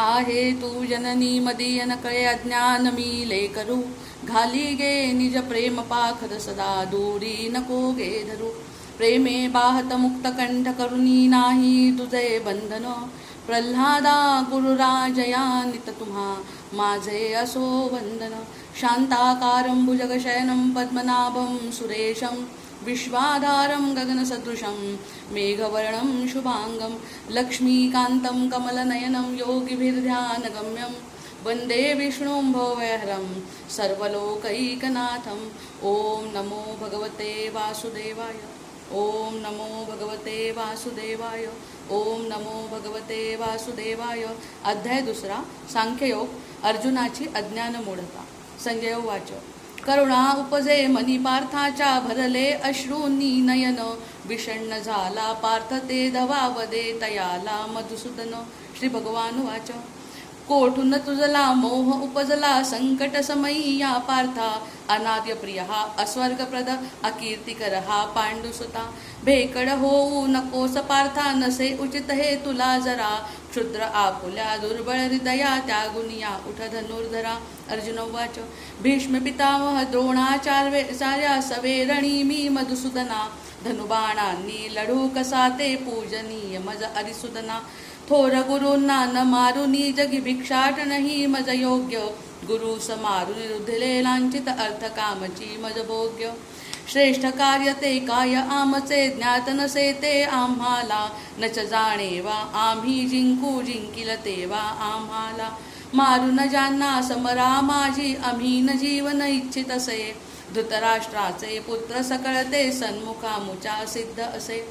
आहे तू जननी मदीय नकळे अज्ञान मी लेकरू घाली गे निज प्रेम पाखद सदा दूरी नको गे धरू प्रेमे बाहत मुक्त कंठ करुणी नाही तुझे बंधन प्रल्हादा गुरुराजया नित तुम्हा माझे असो वंदन शांताकारं भुजगशयनं पद्मनाभं सुरेशं विश्वाधारं गगनसदृशं मेघवर्णं शुभांगं लक्ष्मीकान्तं कमलनयनं योगिभिर्ध्यानगम्यं वन्दे विष्णुं भवभयहरं सर्वलोकैकनाथं ॐ नमो भगवते वासुदेवाय ॐ नमो भगवते वासुदेवाय ॐ नमो भगवते वासुदेवाय. अध्याय दुसरा. सांख्ययोग. अर्जुनाची अज्ञान मूढता. संजय वाच. करुणा उपजे मनी पार्थाच्या भरले अश्रूंनी नयन विषण्ण झाला पार्थ ते धवावदे तयाला मधुसूदन. श्री भगवान वाच. कोठून तुझला मोह उपजला संकट समयी या पार्था अनाद्य प्रिय हा अस्वर्गप्रद अकीर्तिकर हा पांडुसुता भेकड होऊ नकोस पार्था नसे उचित हे तुला जरा क्षुद्र आपुल्या दुर्बळ हृदया त्या गुनिया उठ धनुर्धरा. अर्जुन वाच. भीष्म पितामह द्रोणाचार्या सवेरणी मी मधुसूदना धनुबाणांनी लढू कसा ते पूजनीय मज अरिसुदना. थोर गुरूंना न मारुनी जगी भिक्षाटनही मज योग्य गुरु समारुनी रुधिले लांछित अर्थ कामची मज भोग्य. श्रेष्ठ कार्य ते काय आमचे ज्ञात नसे ते आम्हाला नच जाणेवा आम्ही जिंकू जिंकिल तेवा आम्हाला. मारून ज्यांना समरा माझी आम्ही न जीवन इच्छित असे धृतराष्ट्राचे पुत्र सकळते सन्मुखामुचा सिद्ध असे.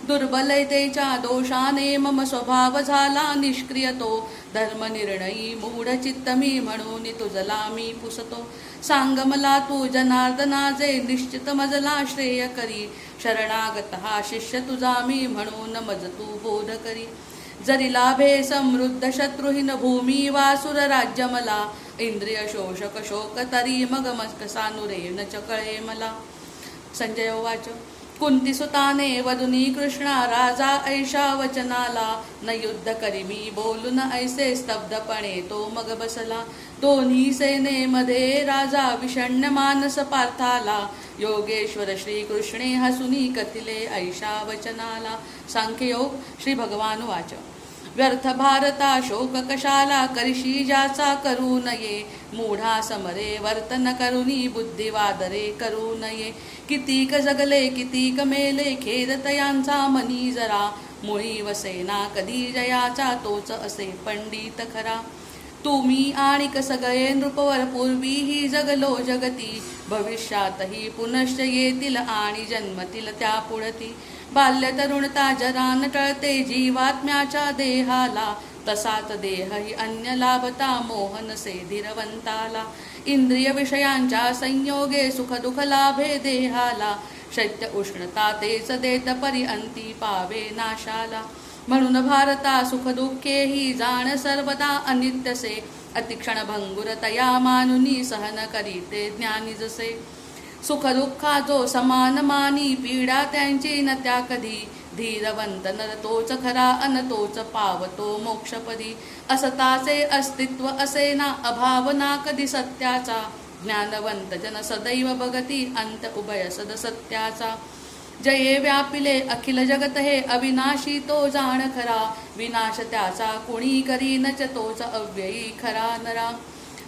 दुर्बलतेच्या दोषाने मम स्वभाव झाला निष्क्रिय तो धर्मनिर्णयी मूढ चित्त मी म्हणून तुझला मी पुसतो. सांग मला तू जनार्दना जे निश्चित मजला श्रेय करी शरणागत हा शिष्य तुझा मी म्हणून मज तू बोध करी. जरी लाभे समृद्ध शत्रुहीन भूमी वासुर राज्य मला इंद्रिय शोषक शोक तरी मग कसानुरे न चकळे मला. संजय वाच. कुंती सुताने वदुनी कृष्णा राजा ऐशा वचनाला न युद्ध करी मी बोलून ऐसे स्तब्धपणे तो मग बसला. दोन्ही सेनेमध्ये राजा विषण्ण मानस पार्थाला योगेश्वर श्री कृष्णे हसुनी कथिले ऐशा वचनाला. सांख्ययोग. श्री भगवान वाच. व्यर्थ भारता शोक कशाला करशी ज्याचा करू नये मूढा समरे वर्तन करुनी बुद्धिवादरे करू नये. कितीक जगले कितीक मेले खेद तयांचा मनी जरा मुळी वसेना कधी जयाचा तोच असे पंडित खरा. तुम्ही आणिक सगळे नृपवर पूर्वीही जगलो जगती भविष्यातही पुनश्च येतील आणि जन्मतील त्या पुढती. बाल्य तरुणता जरा न टळते जीवात्म्याच्या देहाला तसाच देहही अन्य लाभता मोहन से धीरवंताला. इंद्रिय विषयांच्या संयोगे सुख दुःख लाभे देहाला शैत्य उष्णता तेच देत परी अंती पावे नाशाला. म्हणून भारता सुख दुःखेही जाण सर्वदा अनित्यसे अतिक्षण भंगुर तया मानुनी सहन करीते ज्ञानी जसे. सुख दुःखा जो समान मानी पीडा त्यांची न त्या कधी धीरवंत नर तोच खरा अन तोच पावतो मोक्षपदी. असताचे अस्तित्व असे ना अभाव ना कधी सत्याचा ज्ञानवंत जन सदैव बगती अंत उभय सद सत्याचा. जये व्यापिले अखिल जगत हे अविनाशी तो जाण खरा विनाश त्याचा कुणी करी नच तोच अव्ययी खरा नरा.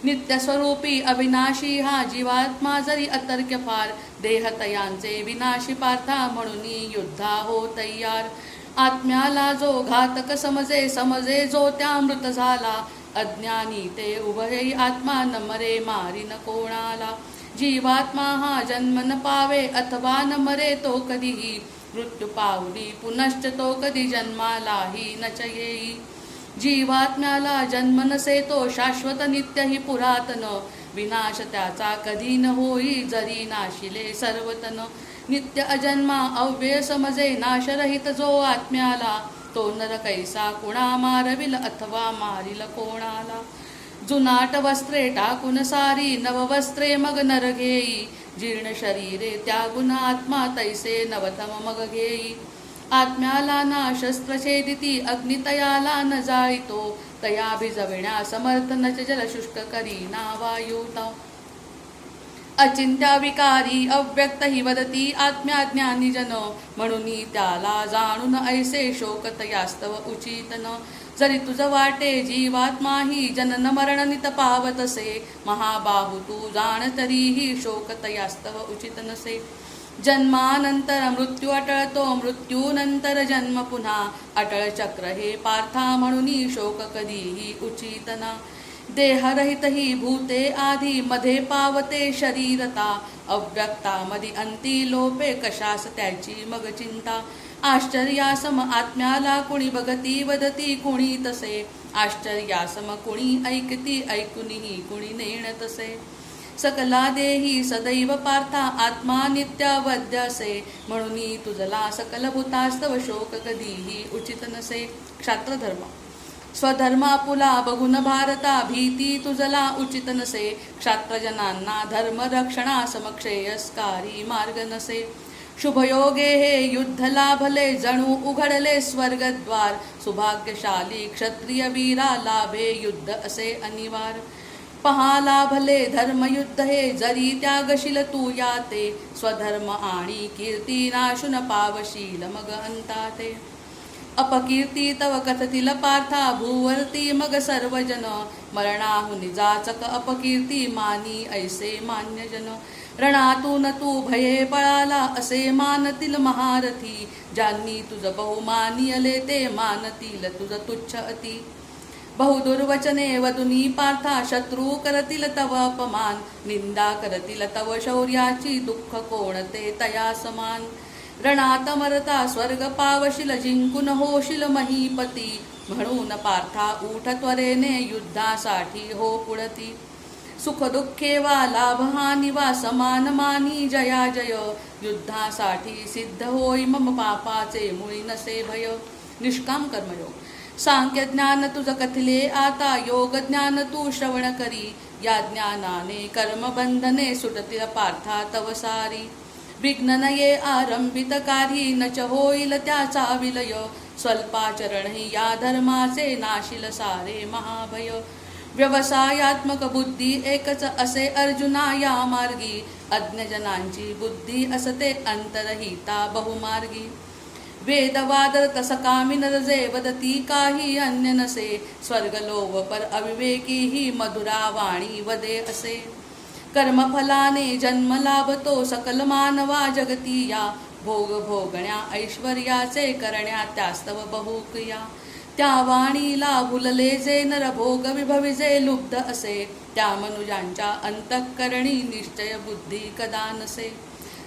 नित्यस्वरूपी अविनाशी हा जीवात्मा जरी अतर्क्य फार देहतयांचे विनाशी पार्था म्हणून युद्धा हो तय्यार. आत्म्याला जो घातक समजे जो त्यामृत झाला अज्ञानी ते उभयही आत्मा न मरे मारी न कोणाला. जीवात्मा हा जन्म न पावे अथवा न मरे तो कधीही मृत्यू पावली पुनश्च तो कधी जन्मालाही न येई. जीवात्म्याला जन्म नसे तो शाश्वत नित्य ही पुरातन विनाश त्याचा कधी न होई जरी नाशिले सर्वतन. नित्य अजन्मा अव्यय समजे नाशरहित जो आत्म्याला तो नर कैसा कुणा मारविल अथवा मारिल कोणाला. जुनाट वस्त्रे टाकून सारी नववस्त्रे मग नर घेई जीर्ण शरीरे त्यागुण आत्मा तैसे नवतम मग घेई. आत्म्याला ना शस्त्रछेदिती अग्नितयाला न जाळितो तया भिजविण्या समर्थ नच जल शुष्क करी ना वायुता अचिंत्या विकारी अव्यक्त हि वदती आत्म्या ज्ञानी जन म्हणून त्याला जाणून ऐसे शोक तयास्तव उचित न जरी तुझ वाटे जीवात्मा ही जनन मरण नित पावतसे महाबाहू तू जाण तरीही शोक तयास्तव उचित नसे जन्मानंतर मृत्यू अटळतो मृत्यूनंतर जन्म पुन्हा अटळ चक्र हे पार्था म्हणून शोक कधीही उचित ना देहरहित ही भूते आधी मध्ये पावते शरीरता अव्यक्ता मधी अंती लोपे कशास त्याची मग चिंता आश्चर्यासम आत्म्याला कुणी बघती वदती कुणी तसे आश्चर्यासम कुणी ऐकती ऐकुनीही कुणी नेण तसे सकला देही सदैव पार्था आत्मा नित्यावद्यसे म्हणून तुझला सकल भूतास्तव शोक कधीही उचित नसे क्षात्रधर्म स्वधर्म आपुला बघून भारता भीती तुझला उचित नसे क्षात्रजनांना धर्म रक्षणा समक्षेयस्कारी मार्ग नसे शुभयोगे हे युद्ध लाभले जणू उघडले स्वर्गद्वार सुभाग्यशाली क्षत्रिय वीरा लाभे युद्ध असे अनिवार पहा लाभले धर्मयुद्ध हे जरी त्यागशील तू याते स्वधर्म आणि कीर्ती नाशुन पावशील मग अंता ते अपकीर्ती तव कथतील पार्था भूवरती मग सर्वजन मरणाहुनी जाचक अपकीर्ती मानी ऐसे मान्यजन रणातून तू भये पळाला असे मानतील महारथी ज्यांनी तुझ बहुमानियले ते मानतील तुझ तुच्छ अति बहुदुर्वचने वदुनी पार्था शत्रू करतील तव अपमान निंदा करतील तव शौर्याची दुःख कोणते तया समान रणात मरता स्वर्ग पावशील जिंकून होशील महीपती म्हणून पार्था उठ त्वरेने युद्धासाठी हो पुढती सुख दुःखे वा लाभ हानी वा समान मानी जया जय युद्धासाठी सिद्ध होई मम पापाचे मुळी नसे भय निष्काम कर्मयोग सांख्य ज्ञान तुझ कथिले आता योग ज्ञान तू श्रवण करी या ज्ञानाने कर्मबंधने सुटतील पार्था तव सारी विघ्न नये आरंभित कार्य नच होईल त्याचा विलय स्वल्पाचरण या धर्माचे नाशिल सारे महाभय व्यवसायात्मक बुद्धी एकच असे अर्जुना या मार्गी अज्ञजनांची बुद्धी असते अंतरहिता बहुमार्गी वेदवाद तसकामी नरजे वदती काही अन्य नसे स्वर्गलोभ पर अविवेकी ही मधुरा वाणी वदे असे कर्मफलाने जन्म लाभतो सकल मानवा जगती या भोग भोगण्या ऐश्वर्याचे करण्या त्यास्तव बहुक्रिया त्या वाणीला भुलले जे नर भोग विभविजे लुब्ध असे त्या मनुजांच्या अंतःकरणी निश्चय बुद्धी कदा नसे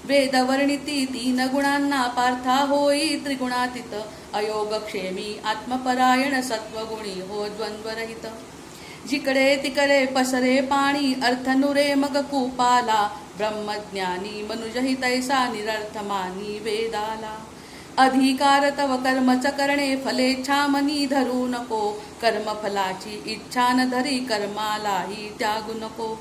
वेदवर्णिती तीन गुणांना पार्था होई त्रिगुणातीत अयोगक्षेमी आत्मपरायण सत्वगुणी हो द्वंद्वरहित जिकडे तिकडे पसरे पाणी अर्थनुरे मग कुपाला ब्रह्मज्ञानी मनुजहि तैसा निरर्थमानी वेदाला अधिकार तव कर्मच करणे फलेच्छा मनी धरू नको कर्मफलाची इच्छा न धरी कर्मालाही त्यागू नको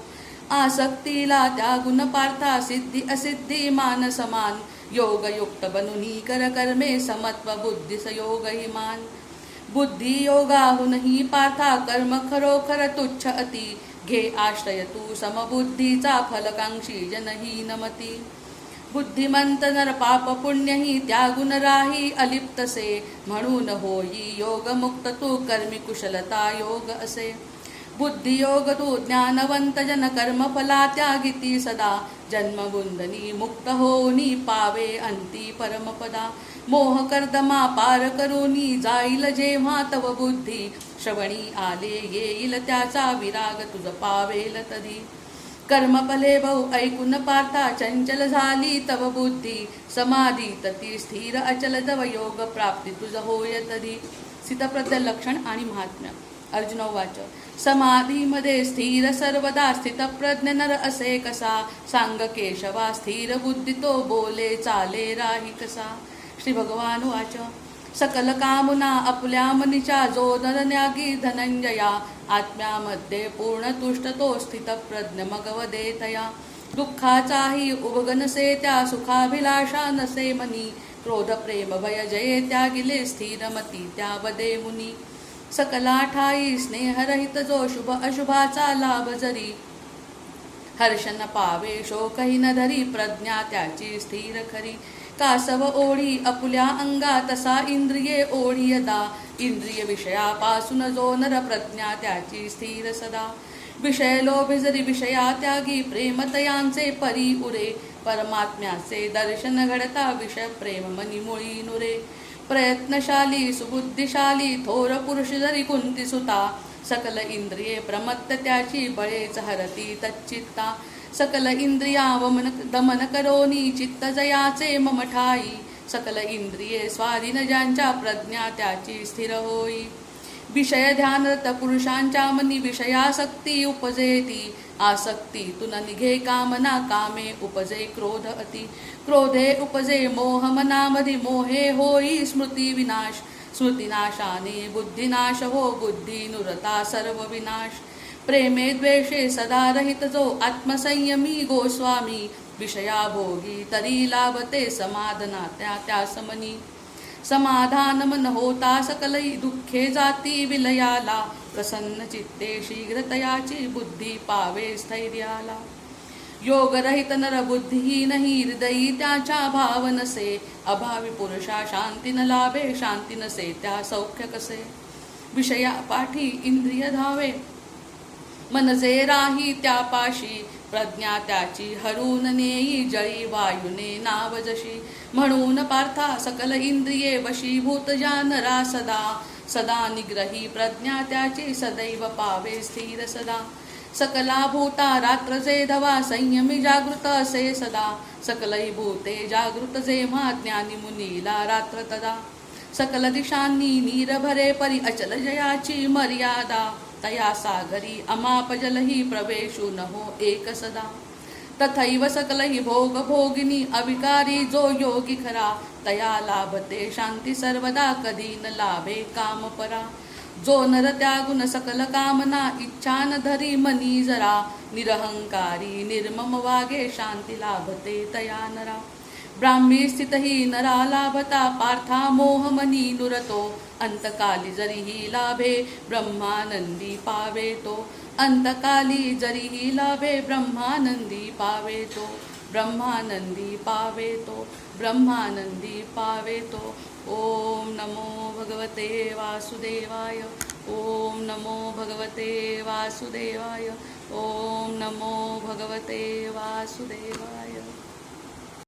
आसक्तीला त्यागुण पार्था सिद्धी असिद्धी मान समान योगयुक्त बनुनी कर कर्मे समत्व बुद्धीस योग मान बुद्धी योगाहुनही पार्था कर्म खरोखर तुच्छ अति घे आश्रय तू समबुद्धीचा फलकांक्षी जनही नमती बुद्धिमंत नर पाप पुण्यही त्यागुण राही अलिप्तसे म्हणून होई योग मुक्त तू कर्मी कुशलता योग असे बुद्धियोग तू ज्ञानवंत जन कर्मफला त्यागिती सदा जन्मबुंदनी मुक्त होनी पावे अंती परमपदा मोह कर्दमा पार करूनी जाईल जेव्हा तव बुद्धी श्रवणी आले येईल त्याचा विराग तुझ पावेल तधी कर्मफले बहु ऐकून पार्था चंचल झाली तव बुद्धी समाधी तती स्थिर अचल तव योग प्राप्ती तुझ होय तधी स्थितप्रज्ञ लक्षण आणि महात्म्य अर्जुन वाच समाधीमध्ये स्थिर सर्वदा स्थितप्रज्ञ नर असे कसा सांग केशवा स्थिर बुद्धी तो बोले चाले राही कसा श्री भगवान वाच सकल कामना आपल्या मनीच्या जो नरन्यागी धनंजया आत्म्यामध्ये पूर्ण तुष्ट तो स्थितप्रज्ञ मग वदे तया दुःखाचाही उभग नसे त्या सुखाभिलाषा नसे मनी क्रोध प्रेम भय जये त्यागिले स्थिरमती त्यावदे मुनी सकला ठाई स्नेहरहित जो शुभ अशुभाचा लाभ जरी हर्ष न पावे शोकही न धरी प्रज्ञा त्याची स्थिर खरी कासव ओढी आपुल्या अंगा तसा इंद्रिये ओढी यदा इंद्रिय विषयापासून जो नर प्रज्ञा त्याची स्थिर सदा विषय लोभे जरी विषया त्यागी प्रेमतयांचे परी उरे परमात्म्याचे दर्शन घडता विषय प्रेम मनी मुळी नुरे प्रयत्नशाली सुबुद्धिशाली थोर पुरुष जरी कुंती सुता सकल इंद्रिये प्रमत्त त्याची बळेच हरती तच्चित्ता सकल इंद्रिया दमन करोनी चित्त जयाचे मम ठाई सकल इंद्रिये स्वाधीन ज्यांच्या प्रज्ञा त्याची स्थिर होई विषय ध्यानरत पुरुषांच्या मनी विषयासक्ती उपजेती आसक्ती तुन निघे कामना कामे उपजे क्रोध अति क्रोधे उपजे मोह मनामधी मोहे होई स्मृती विनाश स्मृतिनाशाने बुद्धिनाश हो बुद्धी नुरता सर्व विनाश प्रेमे द्वेषे सदा रहित जो आत्मसंयमी गोस्वामी विषया भोगी तरी लाभते समाधना त्या समनी समाधान मन होता सकलई दुःखे जाती विलयाला प्रसन्न चित्ते शीघ्रतयाची बुद्धी पावे स्थैर्याला योगरहित नर बुद्धी नाही हृदयी त्याच्या भाव नसे अभावी पुरुषा शांती न लाभे शांती नसे त्या सौख्य कसे विषया पाठी इंद्रिय धावे मनजे राही त्यापाशी प्रज्ञा त्याची हरून नेई जळी वायुने नाव जशी म्हणून पार्था सकल इंद्रिये वशीभूत जानरा सदा सदा निग्रही प्रज्ञा त्याची सदैव पावे स्थिर सदा सकला भूता रात्र जे धवा संयमी जागृत असे सदा सकलही भूते जागृत जेव्हा ज्ञानी मुनीला रात्र तदा सकल दिशांनी नीर भरे परी अचल जयाची मर्यादा तया सागरी अमाप जलही प्रवेशु न हो एक सदा तथैव सकलही भोग भोगिनी अविकारी जो योगी खरा तया लाभते शांती सर्वदा कधी न लाभे काम परा जो नर त्यागुन सकल कामना इच्छा न धरी मनी जरा निरहंकारी निर्मम वागे शांती लाभते तया नरा ब्राह्मी स्थितही नरा लाभता पार्था मोह मनी नुरतो अंतकाली जरीही लाभे ब्रह्मानंदी पावे तो अंतकाली जरीही लाभे ब्रह्मानंदी पावे तो ब्रह्मानंदी पावे तो ब्रह्मानंदी पावे तो ओम नमो भगवते वासुदेवाय ओम नमो भगवते वासुदेवाय ओम नमो भगवते वासुदेवाय।